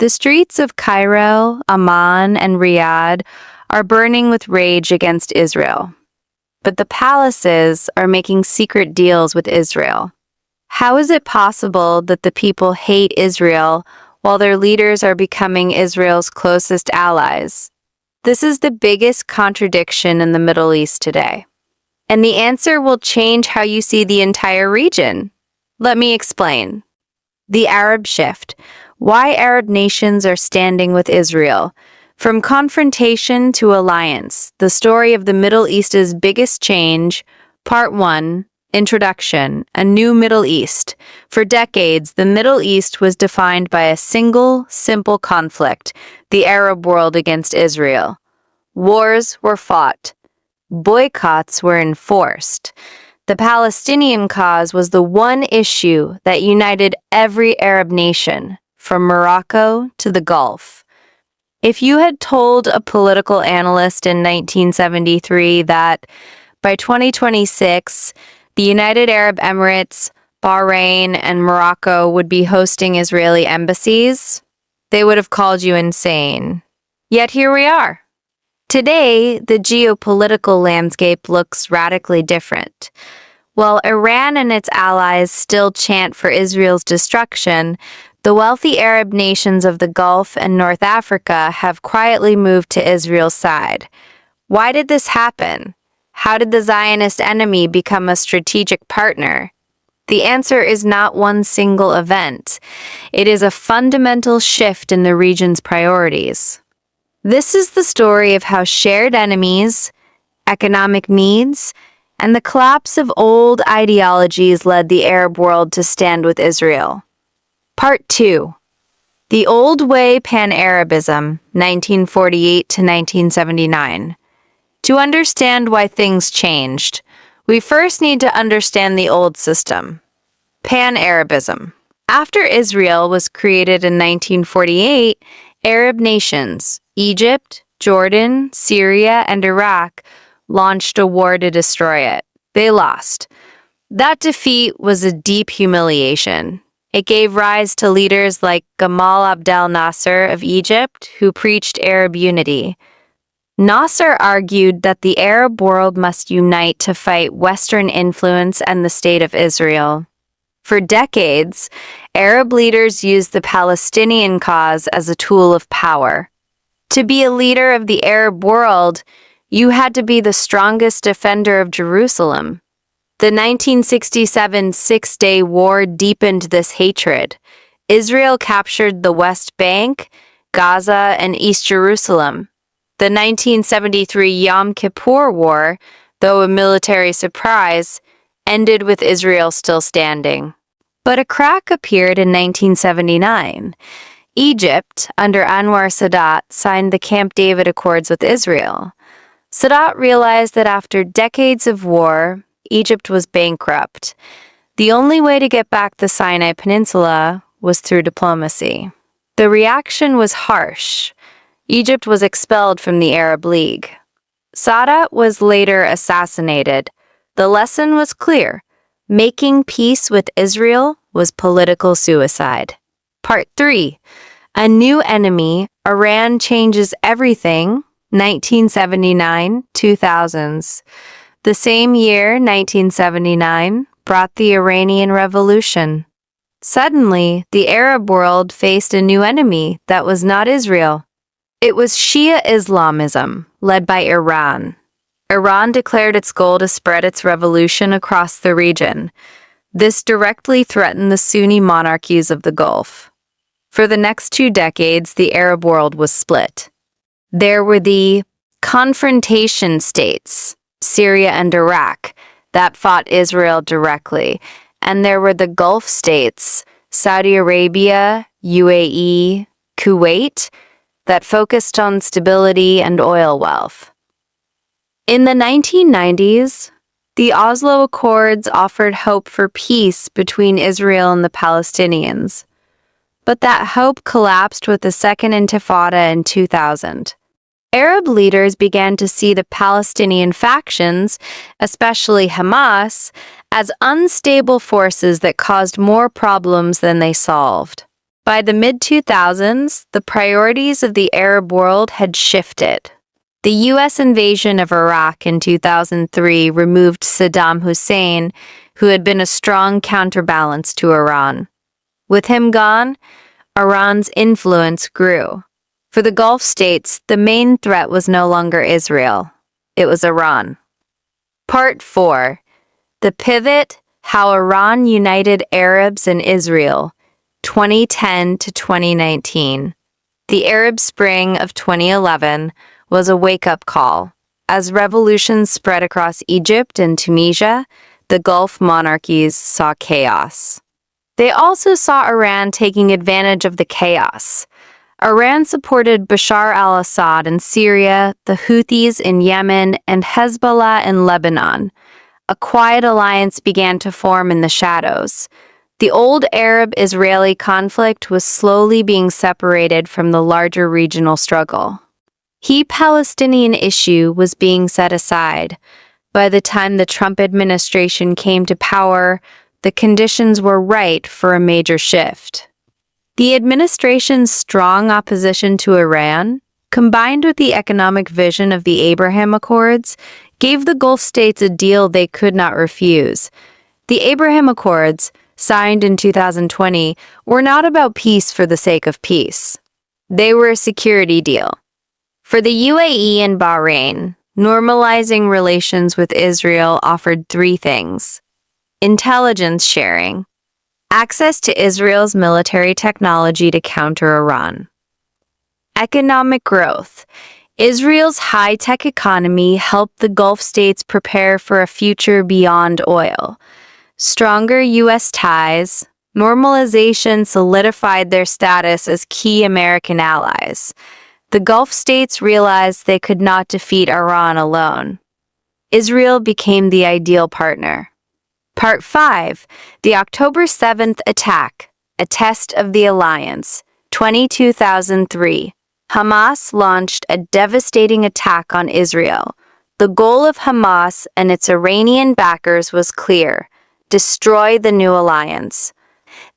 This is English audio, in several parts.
The streets of Cairo, Amman, and Riyadh are burning with rage against Israel. But the palaces are making secret deals with Israel. How is it possible that the people hate Israel while their leaders are becoming Israel's closest allies? This is the biggest contradiction in the Middle East today. And the answer will change how you see the entire region. Let me explain. The Arab shift. Why Arab nations are standing with Israel. From confrontation to alliance, the story of the Middle East's biggest change. Part 1. Introduction. A new Middle East. For decades, the Middle East was defined by a single, simple conflict, the Arab world against Israel. Wars were fought. Boycotts were enforced. The Palestinian cause was the one issue that united every Arab nation, from Morocco to the Gulf. If you had told a political analyst in 1973 that by 2026, the United Arab Emirates, Bahrain, and Morocco would be hosting Israeli embassies, they would have called you insane. Yet here we are. Today, the geopolitical landscape looks radically different. While Iran and its allies still chant for Israel's destruction, the wealthy Arab nations of the Gulf and North Africa have quietly moved to Israel's side. Why did this happen? How did the Zionist enemy become a strategic partner? The answer is not one single event. It is a fundamental shift in the region's priorities. This is the story of how shared enemies, economic needs, and the collapse of old ideologies led the Arab world to stand with Israel. Part 2. The Old Way Pan-Arabism, 1948 to 1979. To understand why things changed, we first need to understand the old system. Pan-Arabism. After Israel was created in 1948, Arab nations, Egypt, Jordan, Syria, and Iraq, launched a war to destroy it. They lost. That defeat was a deep humiliation. It gave rise to leaders like Gamal Abdel Nasser of Egypt, who preached Arab unity. Nasser argued that the Arab world must unite to fight Western influence and the State of Israel. For decades, Arab leaders used the Palestinian cause as a tool of power. To be a leader of the Arab world, you had to be the strongest defender of Jerusalem. The 1967 Six-Day War deepened this hatred. Israel captured the West Bank, Gaza, and East Jerusalem. The 1973 Yom Kippur War, though a military surprise, ended with Israel still standing. But a crack appeared in 1979. Egypt, under Anwar Sadat, signed the Camp David Accords with Israel. Sadat realized that after decades of war, Egypt was bankrupt. The only way to get back the Sinai Peninsula was through diplomacy. The reaction was harsh. Egypt was expelled from the Arab League. Sadat was later assassinated. The lesson was clear. Making peace with Israel was political suicide. Part 3. A new enemy, Iran changes everything, 1979-2000s. The same year, 1979, brought the Iranian Revolution. Suddenly, the Arab world faced a new enemy that was not Israel. It was Shia Islamism, led by Iran. Iran declared its goal to spread its revolution across the region. This directly threatened the Sunni monarchies of the Gulf. For the next 2 decades, the Arab world was split. There were the confrontation states, Syria and Iraq, that fought Israel directly, and there were the Gulf states, Saudi Arabia, UAE, Kuwait, that focused on stability and oil wealth. In the 1990s, the Oslo Accords offered hope for peace between Israel and the Palestinians. But that hope collapsed with the Second Intifada in 2000. Arab leaders began to see the Palestinian factions, especially Hamas, as unstable forces that caused more problems than they solved. By the mid-2000s, the priorities of the Arab world had shifted. The U.S. invasion of Iraq in 2003 removed Saddam Hussein, who had been a strong counterbalance to Iran. With him gone, Iran's influence grew. For the Gulf states, the main threat was no longer Israel. It was Iran. Part 4. The Pivot: How Iran United Arabs and Israel, 2010 to 2019. The Arab Spring of 2011 was a wake-up call. As revolutions spread across Egypt and Tunisia, the Gulf monarchies saw chaos. They also saw Iran taking advantage of the chaos. Iran supported Bashar al-Assad in Syria, the Houthis in Yemen, and Hezbollah in Lebanon. A quiet alliance began to form in the shadows. The old Arab-Israeli conflict was slowly being separated from the larger regional struggle. The Palestinian issue was being set aside. By the time the Trump administration came to power, the conditions were right for a major shift. The administration's strong opposition to Iran, combined with the economic vision of the Abraham Accords, gave the Gulf states a deal they could not refuse. The Abraham Accords, signed in 2020, were not about peace for the sake of peace. They were a security deal. For the UAE and Bahrain, normalizing relations with Israel offered three things: intelligence sharing, access to Israel's military technology to counter Iran, economic growth. Israel's high-tech economy helped the Gulf states prepare for a future beyond oil. Stronger U.S. ties, normalization solidified their status as key American allies. The Gulf states realized they could not defeat Iran alone. Israel became the ideal partner. Part 5. The October 7th Attack, a Test of the Alliance, 2003. Hamas launched a devastating attack on Israel. The goal of Hamas and its Iranian backers was clear: destroy the new alliance.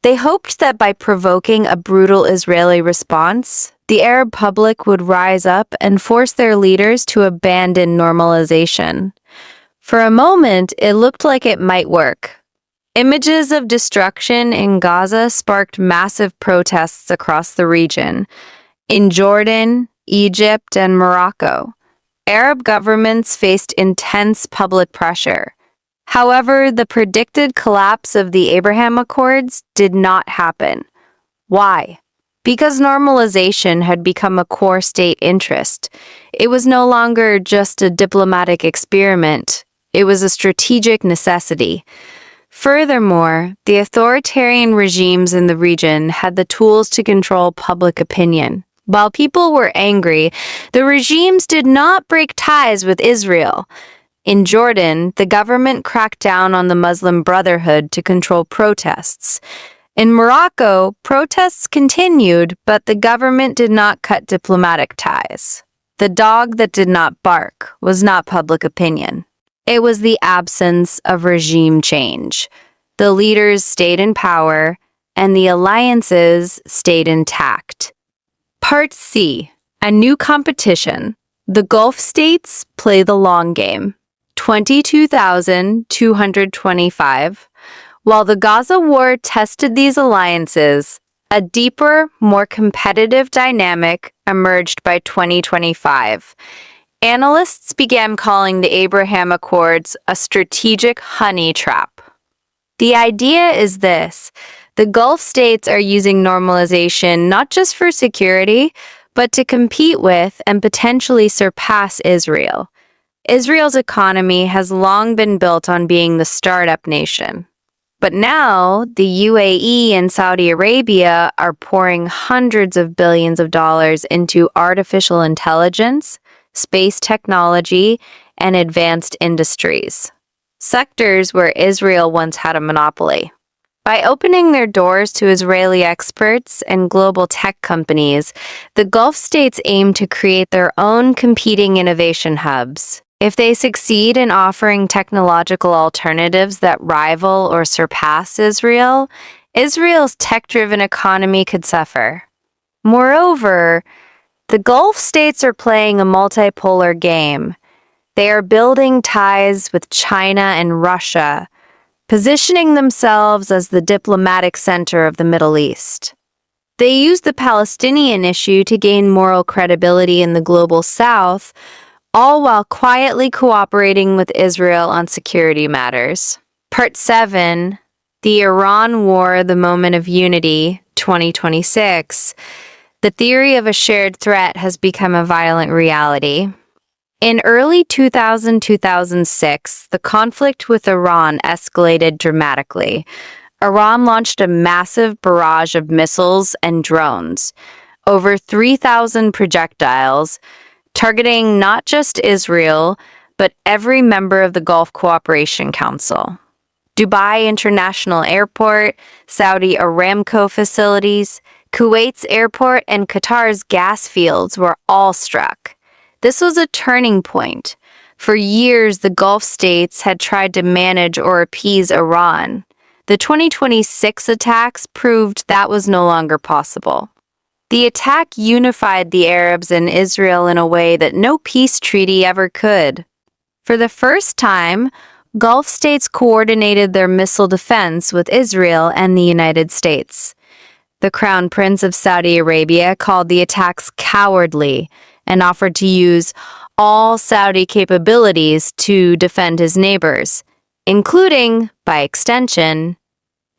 They hoped that by provoking a brutal Israeli response, the Arab public would rise up and force their leaders to abandon normalization. For a moment, it looked like it might work. Images of destruction in Gaza sparked massive protests across the region. In Jordan, Egypt, and Morocco, Arab governments faced intense public pressure. However, the predicted collapse of the Abraham Accords did not happen. Why? Because normalization had become a core state interest. It was no longer just a diplomatic experiment. It was a strategic necessity. Furthermore, the authoritarian regimes in the region had the tools to control public opinion. While people were angry, the regimes did not break ties with Israel. In Jordan, the government cracked down on the Muslim Brotherhood to control protests. In Morocco, protests continued, but the government did not cut diplomatic ties. The dog that did not bark was not public opinion. It was the absence of regime change. The leaders stayed in power, and the alliances stayed intact. Part C. A new competition. The Gulf states play the long game. 22,225. While the Gaza war tested these alliances, a deeper, more competitive dynamic emerged by 2025. Analysts began calling the Abraham Accords a strategic honey trap. The idea is this: the Gulf states are using normalization not just for security, but to compete with and potentially surpass Israel. Israel's economy has long been built on being the startup nation. But now, the UAE and Saudi Arabia are pouring hundreds of billions of dollars into artificial intelligence, space technology, and advanced industries, sectors where Israel once had a monopoly. By opening their doors to Israeli experts and global tech companies, the Gulf states aim to create their own competing innovation hubs. If they succeed in offering technological alternatives that rival or surpass Israel, Israel's tech-driven economy could suffer. Moreover, the Gulf states are playing a multipolar game. They are building ties with China and Russia, positioning themselves as the diplomatic center of the Middle East. They use the Palestinian issue to gain moral credibility in the global South, all while quietly cooperating with Israel on security matters. Part 7, The Iran War, the Moment of Unity, 2026. The theory of a shared threat has become a violent reality. In early 2006, the conflict with Iran escalated dramatically. Iran launched a massive barrage of missiles and drones, over 3,000 projectiles, targeting not just Israel, but every member of the Gulf Cooperation Council. Dubai International Airport, Saudi Aramco facilities, Kuwait's airport, and Qatar's gas fields were all struck. This was a turning point. For years, the Gulf states had tried to manage or appease Iran. The 2026 attacks proved that was no longer possible. The attack unified the Arabs and Israel in a way that no peace treaty ever could. For the first time, Gulf states coordinated their missile defense with Israel and the United States. The Crown Prince of Saudi Arabia called the attacks cowardly and offered to use all Saudi capabilities to defend his neighbors, including, by extension,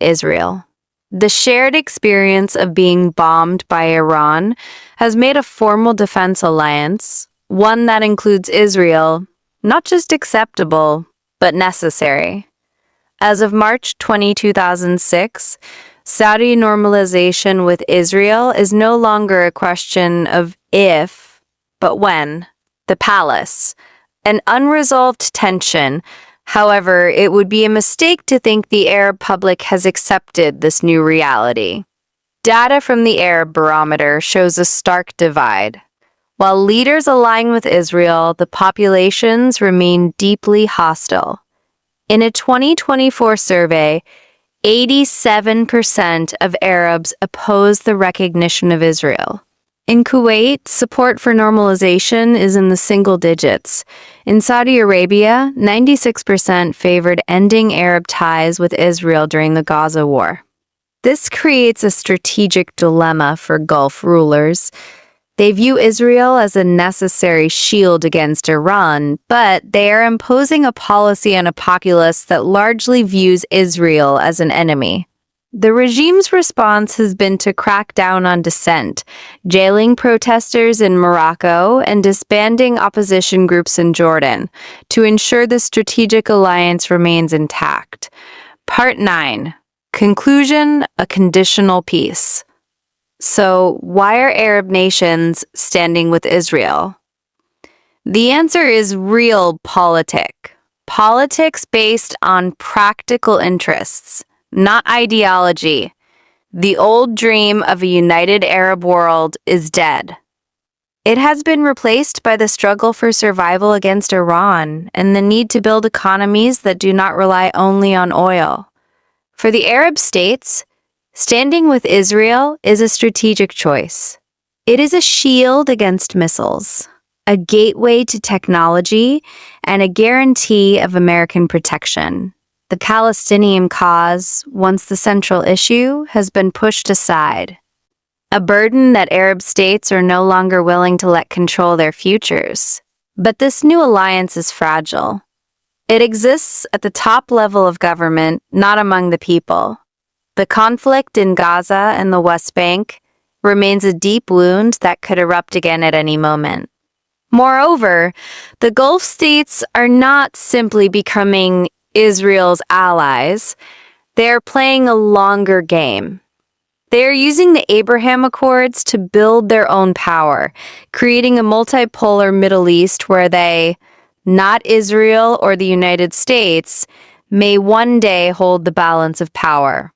Israel. The shared experience of being bombed by Iran has made a formal defense alliance, one that includes Israel, not just acceptable, but necessary. As of March 20, 2006, Saudi normalization with Israel is no longer a question of if, but when. The palace, an unresolved tension. However, it would be a mistake to think the Arab public has accepted this new reality. Data from the Arab Barometer shows a stark divide. While leaders align with Israel, the populations remain deeply hostile. In a 2024 survey, 87% of Arabs oppose the recognition of Israel. In Kuwait, support for normalization is in the single digits. In Saudi Arabia, 96% favored ending Arab ties with Israel during the Gaza war. This creates a strategic dilemma for Gulf rulers. They view Israel as a necessary shield against Iran, but they are imposing a policy on a populace that largely views Israel as an enemy. The regime's response has been to crack down on dissent, jailing protesters in Morocco and disbanding opposition groups in Jordan to ensure the strategic alliance remains intact. Part 9. Conclusion: a conditional peace. So, why are Arab nations standing with Israel? The answer is realpolitik. Politics based on practical interests, not ideology. The old dream of a united Arab world is dead. It has been replaced by the struggle for survival against Iran and the need to build economies that do not rely only on oil. For the Arab states, standing with Israel is a strategic choice. It is a shield against missiles, a gateway to technology, and a guarantee of American protection. The Palestinian cause, once the central issue, has been pushed aside, a burden that Arab states are no longer willing to let control their futures. But this new alliance is fragile. It exists at the top level of government, not among the people. The conflict in Gaza and the West Bank remains a deep wound that could erupt again at any moment. Moreover, the Gulf states are not simply becoming Israel's allies. They are playing a longer game. They are using the Abraham Accords to build their own power, creating a multipolar Middle East where they, not Israel or the United States, may one day hold the balance of power.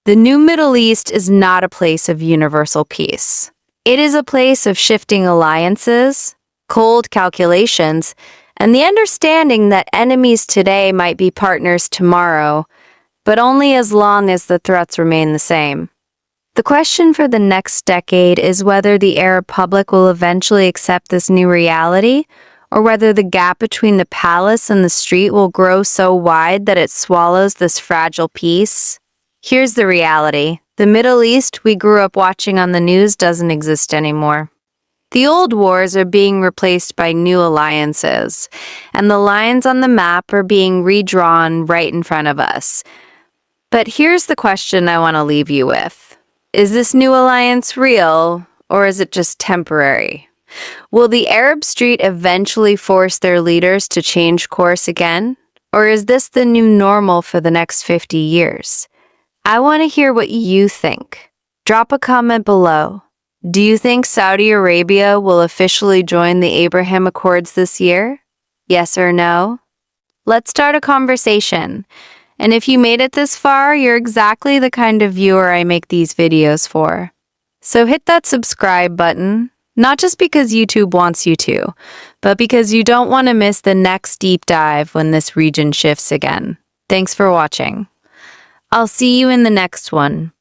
The new Middle East is not a place of universal peace. It is a place of shifting alliances, cold calculations, and the understanding that enemies today might be partners tomorrow, but only as long as the threats remain the same. The question for the next decade is whether the Arab public will eventually accept this new reality, or whether the gap between the palace and the street will grow so wide that it swallows this fragile peace. Here's the reality. The Middle East we grew up watching on the news doesn't exist anymore. The old wars are being replaced by new alliances, and the lines on the map are being redrawn right in front of us. But here's the question I want to leave you with. Is this new alliance real, or is it just temporary? Will the Arab street eventually force their leaders to change course again? Or is this the new normal for the next 50 years? I want to hear what you think. Drop a comment below. Do you think Saudi Arabia will officially join the Abraham Accords this year? Yes or no? Let's start a conversation. And if you made it this far, you're exactly the kind of viewer I make these videos for. So hit that subscribe button, not just because YouTube wants you to, but because you don't want to miss the next deep dive when this region shifts again. Thanks for watching. I'll see you in the next one.